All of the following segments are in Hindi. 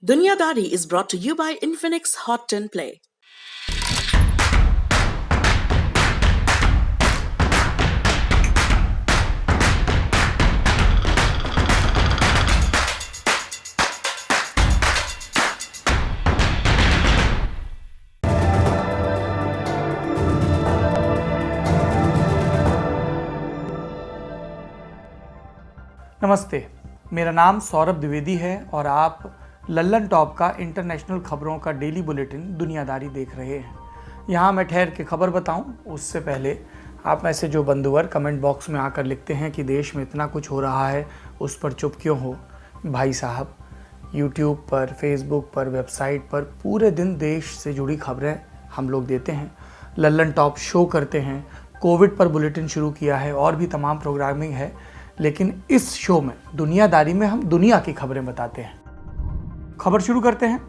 Dunyadari is brought to you by Infinix Hot 10 Play. नमस्ते, मेरा नाम सौरभ द्विवेदी है और आप लल्लन टॉप का इंटरनेशनल खबरों का डेली बुलेटिन दुनियादारी देख रहे हैं। यहाँ मैं ठहर के खबर बताऊं उससे पहले आप में से जो बंधुवर कमेंट बॉक्स में आकर लिखते हैं कि देश में इतना कुछ हो रहा है उस पर चुप क्यों हो। भाई साहब, यूट्यूब पर, फेसबुक पर, वेबसाइट पर पूरे दिन देश से जुड़ी खबरें हम लोग देते हैं। लल्लन टॉप शो करते हैं, कोविड पर बुलेटिन शुरू किया है और भी तमाम प्रोग्रामिंग है, लेकिन इस शो में दुनियादारी में हम दुनिया की खबरें बताते हैं। खबर शुरू करते हैं।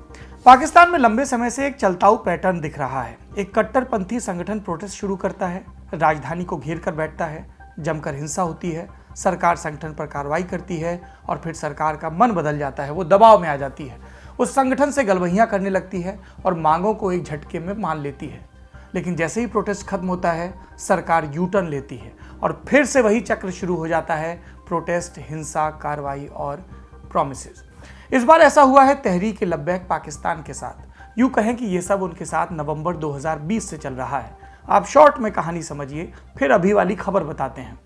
पाकिस्तान में लंबे समय से एक चलताऊ पैटर्न दिख रहा है। एक कट्टरपंथी संगठन प्रोटेस्ट शुरू करता है, राजधानी को घेर कर बैठता है, जमकर हिंसा होती है, सरकार संगठन पर कार्रवाई करती है और फिर सरकार का मन बदल जाता है, वो दबाव में आ जाती है, उस संगठन से गलबहियां करने लगती है और मांगों को एक झटके में मान लेती है। लेकिन जैसे ही प्रोटेस्ट खत्म होता है, सरकार यू टर्न लेती है और फिर से वही चक्र शुरू हो जाता है, प्रोटेस्ट, हिंसा, कार्रवाई और प्रॉमिसेस। इस बार ऐसा हुआ है तहरीक लब्बैक पाकिस्तान के साथ। यूं कहें कि ये सब उनके साथ नवंबर 2020 से चल रहा है। आप शॉर्ट में कहानी समझिए, फिर अभी वाली खबर बताते हैं।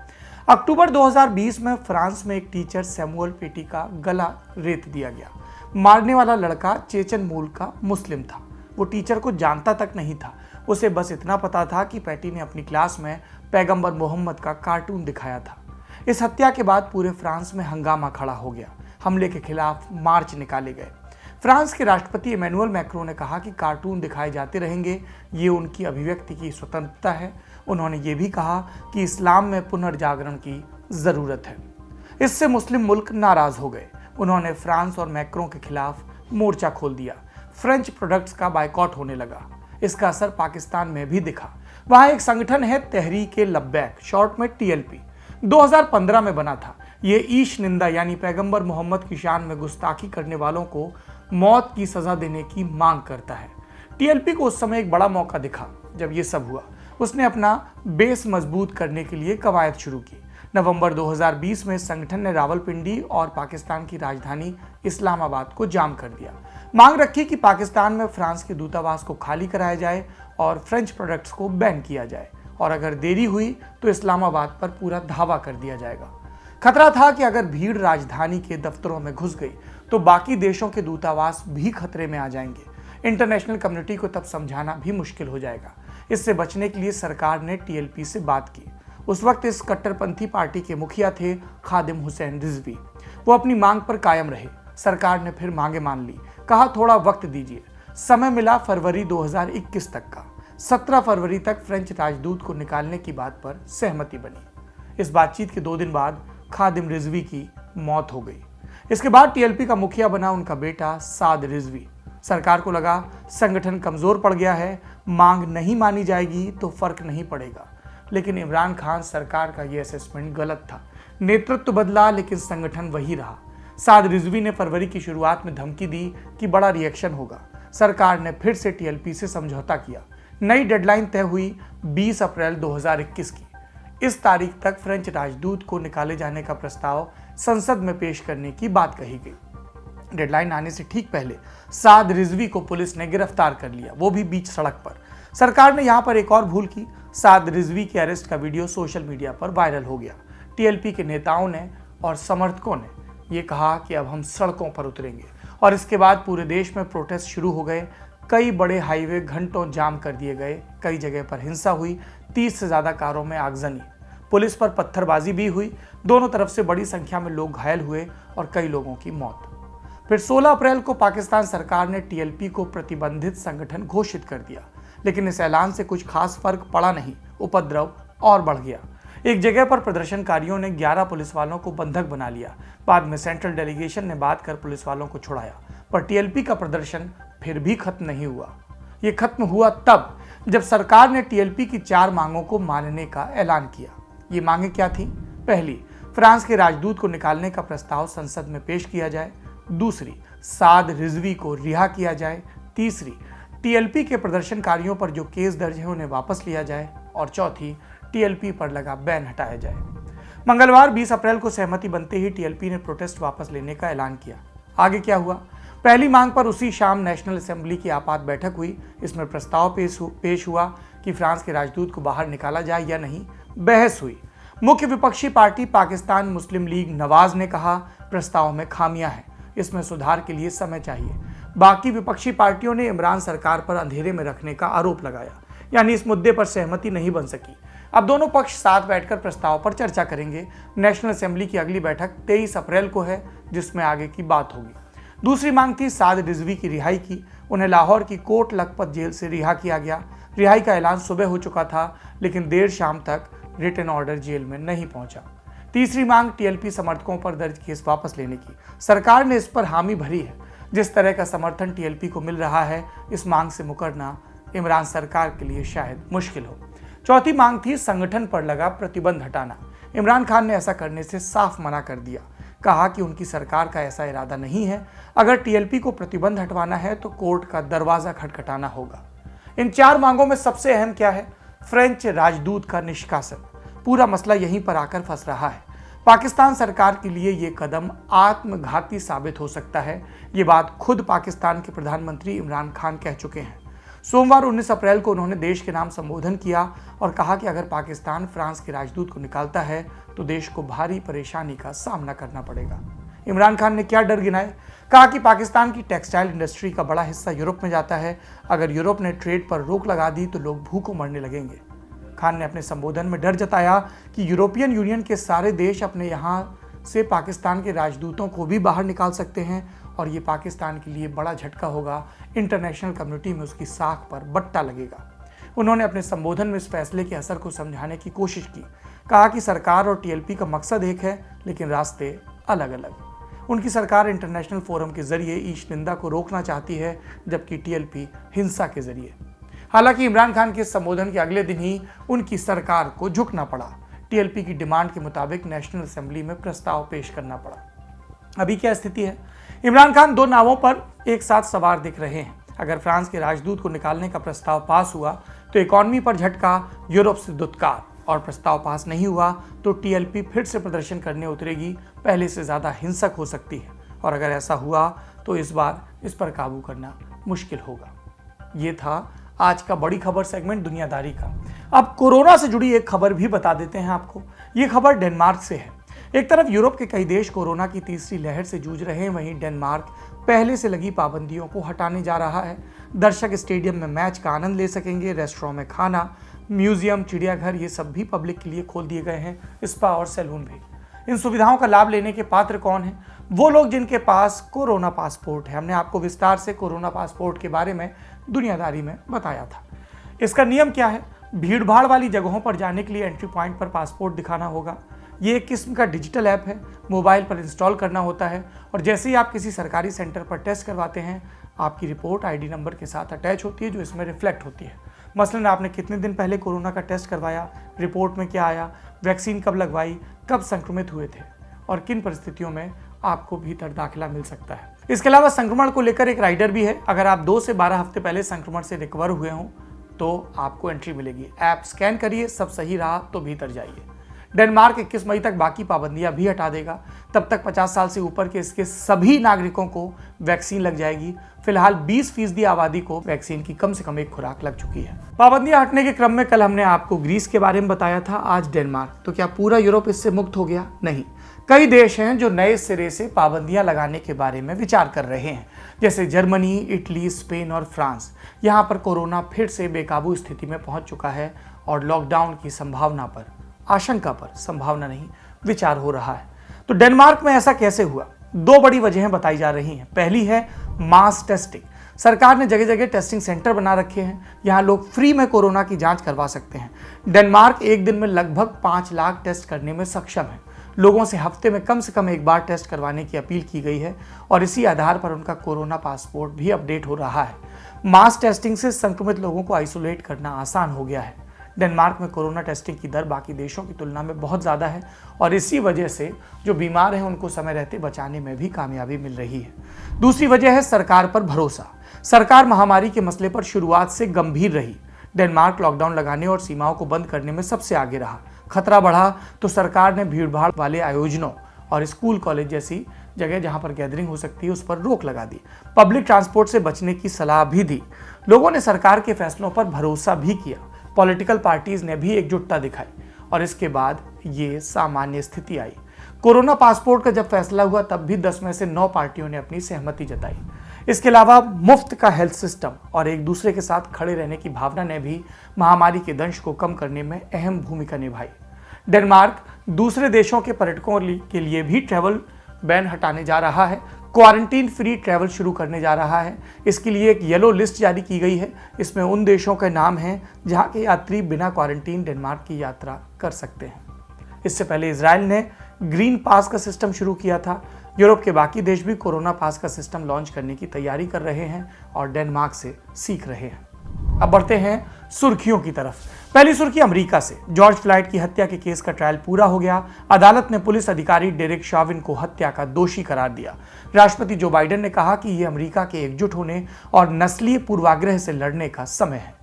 अक्टूबर 2020 में फ्रांस में एक टीचर सैमुअल पेटी का गला रेत दिया गया। मारने वाला लड़का चेचन मूल का मुस्लिम था। वो टीचर को जानता तक नहीं था, उसे बस इतना पता था कि पैटी ने अपनी क्लास में पैगंबर मोहम्मद का कार्टून दिखाया था। इस हत्या के बाद पूरे फ्रांस में हंगामा खड़ा हो गया। हमले के खिलाफ मार्च निकाले गए। फ्रांस के राष्ट्रपति इमैनुअल मैक्रों ने कहा कि कार्टून दिखाए जाते रहेंगे, ये उनकी अभिव्यक्ति की स्वतंत्रता है। उन्होंने ये भी कहा कि इस्लाम में पुनर्जागरण की ज़रूरत है। इससे मुस्लिम मुल्क नाराज़ हो गए। उन्होंने फ्रांस और मैक्रों के खिलाफ मोर्चा खोल दिया। फ्रेंच प्रोडक्ट्स का बायकॉट होने लगा। इसका असर पाकिस्तान में भी दिखा। वहाँ एक संगठन है तहरीक लब्बैक, शॉर्ट में TLP, 2015 में बना था। ये ईश निंदा यानी पैगंबर मोहम्मद की शान में गुस्ताखी करने वालों को मौत की सजा देने की मांग करता है। TLP को उस समय एक बड़ा मौका दिखा जब ये सब हुआ। उसने अपना बेस मजबूत करने के लिए कवायद शुरू की। नवंबर 2020 में संगठन ने रावलपिंडी और पाकिस्तान की राजधानी इस्लामाबाद को जाम कर दिया। मांग रखी कि पाकिस्तान में फ्रांस के दूतावास को खाली कराया जाए और फ्रेंच प्रोडक्ट्स को बैन किया जाए, और अगर देरी हुई तो इस्लामाबाद पर पूरा धावा कर दिया जाएगा। खतरा था कि अगर भीड़ राजधानी के दफ्तरों में घुस गई तो बाकी देशों के दूतावास भी खतरे में आ जाएंगे। इंटरनेशनल कम्युनिटी को तब समझाना भी मुश्किल हो जाएगा। इससे बचने के लिए सरकार ने TLP से बात की। उस वक्त इस कट्टरपंथी पार्टी के मुखिया थे खादिम हुसैन रिजवी। वो अपनी मांग पर कायम रहे। सरकार ने फिर मांगे मान ली, कहा थोड़ा वक्त दीजिए। समय मिला फरवरी 2021 तक का। 17 फरवरी तक फ्रेंच राजदूत को निकालने की बात पर सहमति बनी। इस बातचीत के 2 दिन बाद खादिम रिजवी की मौत हो गई। इसके बाद TLP का मुखिया बना उनका बेटा साद रिजवी। सरकार को लगा संगठन कमजोर पड़ गया है, मांग नहीं मानी जाएगी तो फर्क नहीं पड़ेगा। लेकिन इमरान खान सरकार का ये असेसमेंट गलत था। नेतृत्व बदला लेकिन संगठन वही रहा। साद रिजवी ने फरवरी की शुरुआत में धमकी दी कि बड़ा रिएक्शन होगा। सरकार ने फिर से TLP से समझौता किया। नई डेडलाइन तय हुई 20 अप्रैल 2021 की। इस तारीख तक फ्रेंच राजदूत को निकाले जाने का प्रस्ताव संसद में पेश करने की बात कही गई। डेडलाइन आने से ठीक पहले साद रिजवी को पुलिस ने गिरफ्तार कर लिया, वो भी बीच सड़क पर। सरकार ने यहाँ पर एक और भूल की। साद रिजवी के अरेस्ट का वीडियो सोशल मीडिया पर वायरल हो गया। TLP के नेताओं ने और समर्थकों ने ये कहा कि अब हम सड़कों पर उतरेंगे, और इसके बाद पूरे देश में प्रोटेस्ट शुरू हो गए। कई बड़े हाईवे घंटों जाम कर दिए गए। कई जगह पर हिंसा हुई। 30 से ज़्यादा कारों में आगजनी, पुलिस पर पत्थरबाजी भी हुई। दोनों तरफ से बड़ी संख्या में लोग घायल हुए और कई लोगों की मौत। फिर 16 अप्रैल को पाकिस्तान सरकार ने TLP को प्रतिबंधित संगठन घोषित कर दिया, लेकिन इस ऐलान से कुछ खास फर्क पड़ा नहीं। उपद्रव और बढ़ गया। एक जगह पर प्रदर्शनकारियों ने 11 पुलिस वालों को बंधक बना लिया। बाद में सेंट्रल डेलीगेशन ने बात कर पुलिस वालों को छुड़ाया, पर TLP का प्रदर्शन फिर भी खत्म नहीं हुआ। ये खत्म हुआ तब जब सरकार ने TLP की 4 मांगों को मानने का ऐलान किया। ये मांगे क्या थी? पहली, फ्रांस के राजदूत को निकालने का प्रस्ताव संसद में पेश किया जाए। दूसरी, साद रिजवी को रिहा किया जाए। तीसरी, टीएलपी के प्रदर्शनकारियों पर जो केस दर्ज है उन्हें वापस लिया जाए। और चौथी, टीएलपी पर लगा बैन हटाया जाए। मंगलवार 20 अप्रैल को सहमति बनते ही टीएलपी ने प्रोटेस्ट वापस लेने का ऐलान किया। आगे क्या हुआ? पहली मांग पर उसी शाम नेशनल असेंबली की आपात बैठक हुई। इसमें प्रस्ताव पेश हुआ कि फ्रांस के राजदूत को बाहर निकाला जाए या नहीं। बहस हुई। मुख्य विपक्षी पार्टी पाकिस्तान मुस्लिम लीग नवाज ने कहा प्रस्ताव में खामियां हैं, इसमें सुधार के लिए समय चाहिए। बाकी विपक्षी पार्टियों ने इमरान सरकार पर अंधेरे में रखने का आरोप लगाया, यानी इस मुद्दे पर सहमति नहीं बन सकी। अब दोनों पक्ष साथ बैठकर प्रस्ताव पर चर्चा करेंगे। नेशनल असेंबली की अगली बैठक 23 अप्रैल को है, जिसमें आगे की बात होगी। दूसरी मांग थी साद रिजवी की रिहाई की। उन्हें लाहौर की कोट लखपत जेल से रिहा किया गया। रिहाई का ऐलान सुबह हो चुका था, लेकिन देर शाम तक रिटन ऑर्डर जेल में नहीं पहुंचा। तीसरी मांग टीएलपी समर्थकों पर दर्ज केस वापस लेने की। सरकार ने इस पर हामी भरी है। जिस तरह का समर्थन टीएलपी को मिल रहा है, इस मांग से मुकरना इमरान सरकार के लिए शायद मुश्किल हो। चौथी मांग थी संगठन पर लगा प्रतिबंध हटाना। इमरान खान ने ऐसा करने से साफ मना कर दिया। कहा कि उनकी सरकार का ऐसा इरादा नहीं है। अगर टीएलपी को प्रतिबंध हटवाना है तो कोर्ट का दरवाजा खटखटाना होगा। इन चार मांगों में सबसे अहम क्या है? फ्रेंच राजदूत का निष्कासन। पूरा मसला यहीं पर आकर फंस रहा है। पाकिस्तान सरकार के लिए ये कदम आत्मघाती साबित हो सकता है। ये बात खुद पाकिस्तान के प्रधानमंत्री इमरान खान कह चुके हैं। सोमवार 19 अप्रैल को उन्होंने देश के नाम संबोधन किया और कहा कि अगर पाकिस्तान फ्रांस के राजदूत को निकालता है तो देश को भारी परेशानी का सामना करना पड़ेगा। इमरान खान ने क्या डर गिनाए? कहा कि पाकिस्तान की टेक्सटाइल इंडस्ट्री का बड़ा हिस्सा यूरोप में जाता है। अगर यूरोप ने ट्रेड पर रोक लगा दी तो लोग भूखों मरने लगेंगे। खान ने अपने संबोधन में डर जताया कि यूरोपियन यूनियन के सारे देश अपने यहाँ से पाकिस्तान के राजदूतों को भी बाहर निकाल सकते हैं और ये पाकिस्तान के लिए बड़ा झटका होगा। इंटरनेशनल कम्युनिटी में उसकी साख पर बट्टा लगेगा। उन्होंने अपने संबोधन में इस फैसले के असर को समझाने की कोशिश की। कहा कि सरकार और टीएलपी का मकसद एक है, लेकिन रास्ते अलग अलग। उनकी सरकार इंटरनेशनल फोरम के जरिए ईश निंदा को रोकना चाहती है, जबकि टीएलपी हिंसा के जरिए। हालांकि इमरान खान के संबोधन के अगले दिन ही उनकी सरकार को झुकना पड़ा। टीएलपी की डिमांड के मुताबिक नेशनल असेंबली में प्रस्ताव पेश करना पड़ा। अभी क्या स्थिति है? इमरान खान दो नावों पर एक साथ सवार दिख रहे हैं। अगर फ्रांस के राजदूत को निकालने का प्रस्ताव पास हुआ तो इकॉनमी पर झटका, यूरोप से दुत्कार, और प्रस्ताव पास नहीं हुआ तो टीएलपी फिर से प्रदर्शन करने उतरेगी, पहले से ज्यादा हिंसक हो सकती है। और अगर ऐसा हुआ तो इस बार इस पर काबू करना मुश्किल होगा। ये था आज का बड़ी खबर सेगमेंट दुनियादारी का। अब कोरोना से जुड़ी एक खबर भी बता देते हैं आपको। ये खबर डेनमार्क से है। एक तरफ यूरोप के कई देश कोरोना की तीसरी लहर से जूझ रहे हैं, वहीं डेनमार्क पहले से लगी पाबंदियों को हटाने जा रहा है। दर्शक स्टेडियम में मैच का आनंद ले सकेंगे। रेस्टोरेंट में खाना, म्यूजियम, चिड़ियाघर, ये सब भी पब्लिक के लिए खोल दिए गए हैं। स्पा और सैलून भी। इन सुविधाओं का लाभ लेने के पात्र कौन हैं? वो लोग जिनके पास कोरोना पासपोर्ट है। हमने आपको विस्तार से कोरोना पासपोर्ट के बारे में दुनियादारी में बताया था। इसका नियम क्या है? भीड़भाड़ वाली जगहों पर जाने के लिए एंट्री पॉइंट पर पासपोर्ट दिखाना होगा। ये एक किस्म का डिजिटल ऐप है, मोबाइल पर इंस्टॉल करना होता है और जैसे ही आप किसी सरकारी सेंटर पर टेस्ट करवाते हैं, आपकी रिपोर्ट आईडी नंबर के साथ अटैच होती है, जो इसमें रिफ्लेक्ट होती है। मसलन आपने कितने दिन पहले कोरोना का टेस्ट करवाया, रिपोर्ट में क्या आया, वैक्सीन कब लगवाई, कब संक्रमित हुए थे और किन परिस्थितियों में आपको भीतर दाखिला मिल सकता है। इसके अलावा संक्रमण को लेकर एक राइडर भी है। अगर आप 2 से 12 हफ्ते पहले संक्रमण से रिकवर हुए हों तो आपको एंट्री मिलेगी। ऐप स्कैन करिए, सब सही रहा तो भीतर जाइए। डेनमार्क 21 मई तक बाकी पाबंदियां भी हटा देगा। तब तक 50 साल से ऊपर के इसके सभी नागरिकों को वैक्सीन लग जाएगी। फिलहाल 20% आबादी को वैक्सीन की कम से कम एक खुराक लग चुकी है। पाबंदियां हटने के क्रम में कल हमने आपको ग्रीस के बारे में बताया था, आज डेनमार्क। तो क्या पूरा यूरोप इससे मुक्त हो गया? नहीं। कई देश हैं जो नए सिरे से पाबंदियां लगाने के बारे में विचार कर रहे हैं, जैसे जर्मनी, इटली, स्पेन और फ्रांस। यहाँ पर कोरोना फिर से बेकाबू स्थिति में पहुंच चुका है और लॉकडाउन की संभावना पर, आशंका पर, संभावना नहीं, विचार हो रहा है। तो डेनमार्क में ऐसा कैसे हुआ? 2 बड़ी वजहें बताई जा रही हैं। पहली है मास टेस्टिंग। सरकार ने जगह जगह टेस्टिंग सेंटर बना रखे हैं। यहाँ लोग फ्री में कोरोना की जांच करवा सकते हैं। डेनमार्क एक दिन में लगभग 5 लाख टेस्ट करने में सक्षम है। लोगों से हफ्ते में कम से कम एक बार टेस्ट करवाने की अपील की गई है और इसी आधार पर उनका कोरोना पासपोर्ट भी अपडेट हो रहा है। मास टेस्टिंग से संक्रमित लोगों को आइसोलेट करना आसान हो गया है। डेनमार्क में कोरोना टेस्टिंग की दर बाकी देशों की तुलना में बहुत ज़्यादा है और इसी वजह से जो बीमार हैं उनको समय रहते बचाने में भी कामयाबी मिल रही है। दूसरी वजह है सरकार पर भरोसा। सरकार महामारी के मसले पर शुरुआत से गंभीर रही। डेनमार्क लॉकडाउन लगाने और सीमाओं को बंद करने में सबसे आगे रहा। खतरा बढ़ा तो सरकार ने भीड़भाड़ वाले आयोजनों और स्कूल कॉलेज जैसी जगह जहां पर गैदरिंग हो सकती है उस पर रोक लगा दी। पब्लिक ट्रांसपोर्ट से बचने की सलाह भी दी। लोगों ने सरकार के फैसलों पर भरोसा भी किया। पॉलिटिकल पार्टीज ने भी एकजुटता दिखाई और इसके बाद ये सामान्य स्थिति आई। कोरोना पासपोर्ट का जब फैसला हुआ तब भी 10 में से 9 पार्टियों ने अपनी सहमति जताई। इसके अलावा मुफ्त का हेल्थ सिस्टम और एक दूसरे के साथ खड़े रहने की भावना ने भी महामारी के दंश को कम करने में अहम भूमिका निभाई। डेनमार्क दूसरे देशों के पर्यटकों के लिए भी ट्रैवल बैन हटाने जा रहा है। क्वारंटीन फ्री ट्रैवल शुरू करने जा रहा है। इसके लिए एक येलो लिस्ट जारी की गई है। इसमें उन देशों के नाम हैं जहां के यात्री बिना क्वारंटीन डेनमार्क की यात्रा कर सकते हैं। इससे पहले इजराइल ने ग्रीन पास का सिस्टम शुरू किया था। यूरोप के बाकी देश भी कोरोना पास का सिस्टम लॉन्च करने की तैयारी कर रहे हैं और डेनमार्क से सीख रहे हैं। अब बढ़ते हैं सुर्खियों की तरफ। पहली सुर्खी अमेरिका से। जॉर्ज फ्लॉयड की हत्या के केस का ट्रायल पूरा हो गया। अदालत ने पुलिस अधिकारी डेरेक शॉविन को हत्या का दोषी करार दिया। राष्ट्रपति जो बाइडेन ने कहा कि यह अमेरिका के एकजुट होने और नस्लीय पूर्वाग्रह से लड़ने का समय है।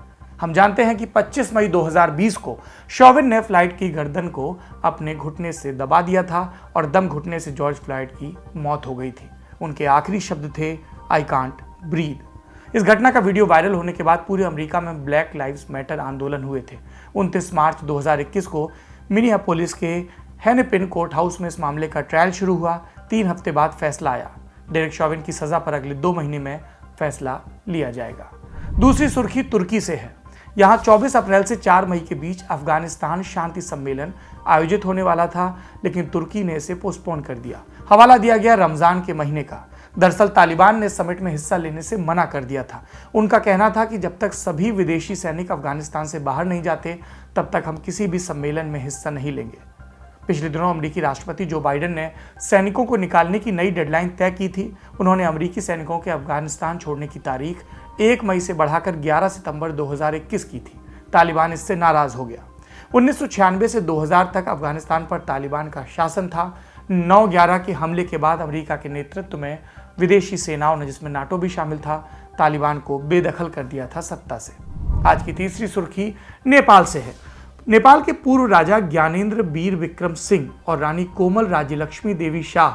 हम जानते हैं कि 25 मई 2020 को शॉविन ने फ्लॉयड की गर्दन को अपने घुटने से दबा दिया था और दम घुटने से जॉर्ज फ्लॉयड की मौत हो गई थी। उनके आखिरी शब्द थे, आई कांट ब्रीथ। इस घटना का वीडियो वायरल होने के बाद पूरे अमेरिका में ब्लैक लाइव्स मैटर आंदोलन हुए थे। 29 मार्च 2021 को मिनियापोलिस के हेनेपिन कोर्ट हाउस में इस मामले का ट्रायल शुरू हुआ। 3 हफ्ते बाद फैसला आया। डेरेक शॉविन की सजा पर अगले 2 महीने में फैसला लिया जाएगा। दूसरी सुर्खी तुर्की से है। यहाँ 24 अप्रैल से 4 मई के बीच अफगानिस्तान शांति सम्मेलन आयोजित होने वाला था, लेकिन तुर्की ने इसे पोस्टपोन कर दिया। हवाला दिया गया रमजान के महीने का। दरअसल तालिबान ने समिट में हिस्सा लेने से मना कर दिया था। उनका कहना था कि जब तक सभी विदेशी सैनिक अफगानिस्तान से बाहर नहीं जाते तब तक हम किसी भी सम्मेलन में हिस्सा नहीं लेंगे। पिछले दिनों अमेरिकी राष्ट्रपति जो बाइडेन ने सैनिकों को निकालने की नई डेडलाइन तय की थी। उन्होंने अमेरिकी सैनिकों के अफगानिस्तान छोड़ने की तारीख 1 मई से बढ़ाकर 11 सितंबर 2021 की थी। तालिबान इससे नाराज हो गया। 1996 से 2000 तक अफगानिस्तान पर तालिबान का शासन था। 9/11 के हमले के बाद अमेरिका के नेतृत्व में विदेशी सेनाओं ने, जिसमें नाटो भी शामिल था, तालिबान को बेदखल कर दिया था सत्ता से। आज की तीसरी सुर्खी नेपाल से है। नेपाल के पूर्व राजा ज्ञानेंद्र वीर विक्रम सिंह और रानी कोमल राज्यलक्ष्मी देवी शाह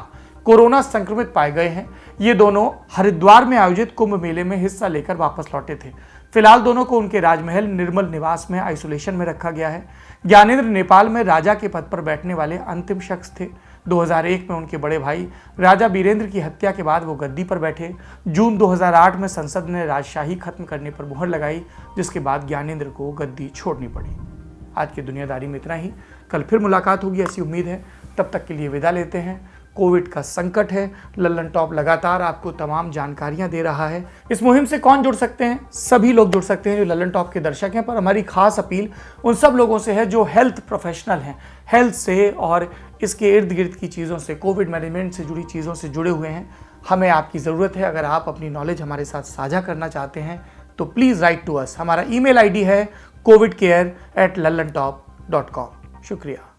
कोरोना संक्रमित पाए गए हैं। ये दोनों हरिद्वार में आयोजित कुंभ मेले में हिस्सा लेकर वापस लौटे थे। फिलहाल दोनों को उनके राजमहल निर्मल निवास में आइसोलेशन में रखा गया है। ज्ञानेंद्र नेपाल में राजा के पद पर बैठने वाले अंतिम शख्स थे। 2001 में उनके बड़े भाई राजा बीरेंद्र की हत्या के बाद वो गद्दी पर बैठे। जून 2008 में संसद ने राजशाही खत्म करने पर मुहर लगाई, जिसके बाद ज्ञानेंद्र को गद्दी छोड़नी पड़ी। आज की दुनियादारी में इतना ही। कल फिर मुलाकात होगी ऐसी उम्मीद है। तब तक के लिए विदा लेते हैं। कोविड का संकट है। लल्लन टॉप लगातार आपको तमाम जानकारियां दे रहा है। इस मुहिम से कौन जुड़ सकते हैं? सभी लोग जुड़ सकते हैं जो लल्लन टॉप के दर्शक हैं, पर हमारी खास अपील उन सब लोगों से है जो हेल्थ प्रोफेशनल हैं, हेल्थ से और इसके इर्द गिर्द की चीज़ों से, कोविड मैनेजमेंट से जुड़ी चीज़ों से जुड़े हुए हैं। हमें आपकी ज़रूरत है। अगर आप अपनी नॉलेज हमारे साथ साझा करना चाहते हैं तो प्लीज़ राइट टू अस। हमारा email ID है covidcare@lallantop.com। शुक्रिया।